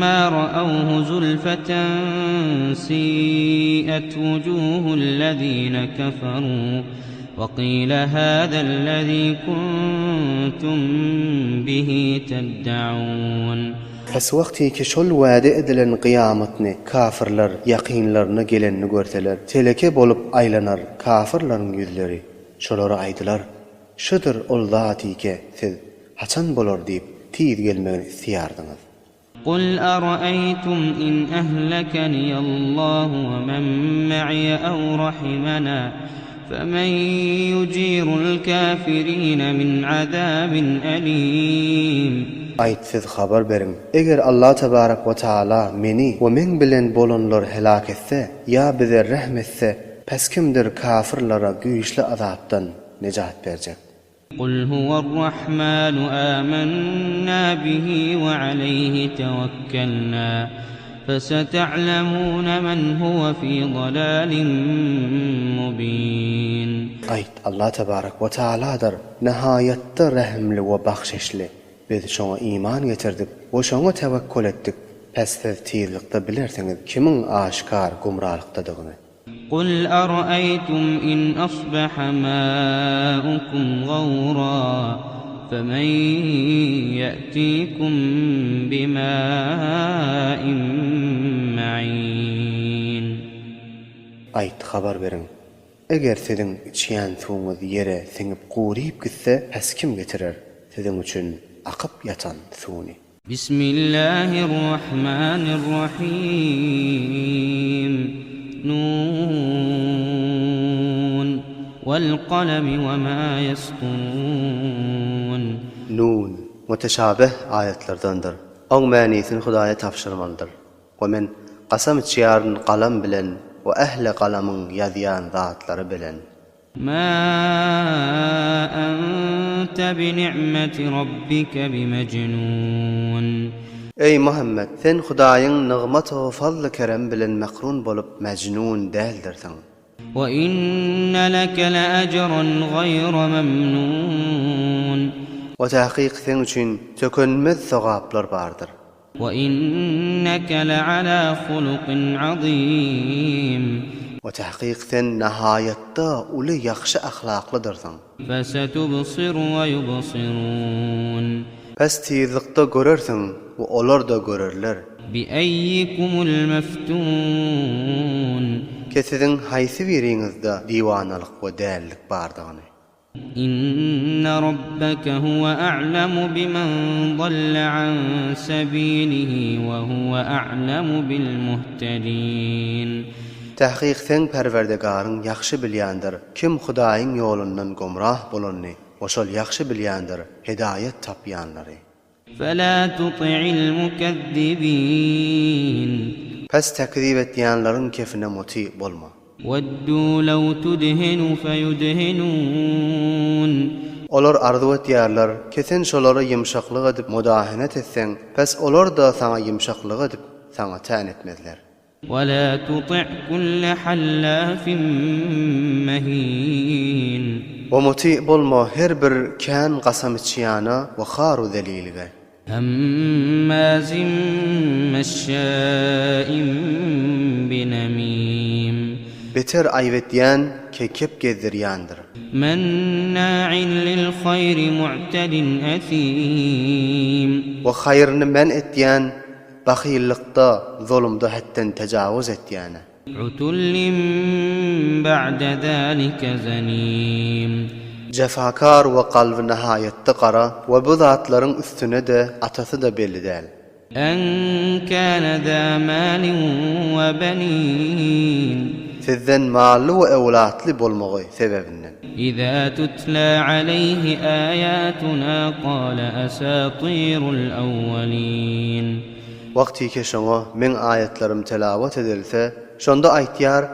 ما رأوه زلفة سيئت وجوه الذين كفروا وقيل هذا الذي كنتم به تدعون. Has waqti ki şol wa'de edilen kıyametni kafirler yaqinlarına gelenini görseler, teleke bolup aylanar kafirlaryň yüzleri. Şolara aýdylar: "Şudur ol zat ki siz haçan bolar diýip tiýiz gelmegini istiýardyňyz." قل أرأيتم إن أهلكني الله ومن معي أو رحمنا فمن يجير الكافرين من عذاب أليم. Aýt siz habar beriň. Eger Allah tebarek we taala meni we men bilen bolanlar helak etse ya bize rahmetse, pes kimdir kafirlara güýçli azapdan nejat berjek? قل هو الرحمن آمنا به وعليه توكلنا فستعلمون من هو في ضلال مبين. Aýt Allah tebarek we taaladyr, nihayetde rahimli we bagşyşly. Biz şoňa iman getirdik we şoňa tewekkül etdik. Pes siz tiýizlikde bilersiňiz kimiň aşkar gumralykdadygyny. قل أرأيتم إن أصبح ماؤكم غورا فمن يأتيكم بماء معين. Aýt habar beriň. Eger siziň içýän suwuňyz ýere siňip guryp gitse, pes kim getirer siziň üçin akyp ýatan suwuny? Bismillahirrahmanirrahim. نون والقلم وما يسطرون. Nun muteşabih ayetlerdendir. Oň mänisini Hudaýa tapşyrmalydyr. We men qasam içýäryn qalam bilen we ähli qalamyň ýazýan zatlary bilen. ما أنت بنعمة ربك بمجنون. Ey Muhammed, sen Hudaýyň nygmat we fazly kerem bilen makrun bolup mejnun däldirsiň. وإن لك لأجرا غير ممنون. We tahqiq sen üçin tökünmez sowaplar bardyr. وإنك لعلى خلق عظيم. We tahqiq sen nihayetde uly ýakşy ahlaklydyrsın. فستبصر ويبصرون. Pes tiýizlikde görersiň we olar da görerler. بأيكم المفتون. Kesiziň haýsy biriňizde diwanalyk we dällik bardygyny. إن ربك هو أعلم بمن ضل عن سبيله وهو أعلم بالمهتدين. Tahqiq sen Perwerdigaryň ýakşy bilýändir. Kim Hudaýyň ýolundan gomrah bolany, oşol ýakşy bilýändir hidaýet tapýanlary. فلا تطع المكذبين. Pes tekzip etýänleriň kefine muti bolma. ودوا لو تدهن فيدهنون. Olar arzu etýärler, kesen şolara ýymşaklyk edip mudahanet etseň, pes olar da saňa ýymşaklyk edip saňa tän etmezler. ولا تطع كل حلاف مهين. O muti bolma her bir kän qasam içýäne we haru delilige. هماز مشاء بنميم. Beter aýwetýän, kekep gezdirýändir. مناع للخير معتد أثيم. We haýryny men etýän, bahyllykda, zulümde hetden tajawuz etýäne. عتل بعد ذلك زنيم. Cefakar we qalby nihayetde qara we bu zatlaryň üstüne de atasy da belli däl. أن كان ذا مال وبنين. Sizden mally we ewlatly bolmagy sebebinden. إذا تتلى عليه آياتنا قال أساطير الأولين. Wagty ki şoňa men ayetlerim telawat edilse, şonda aýtýar,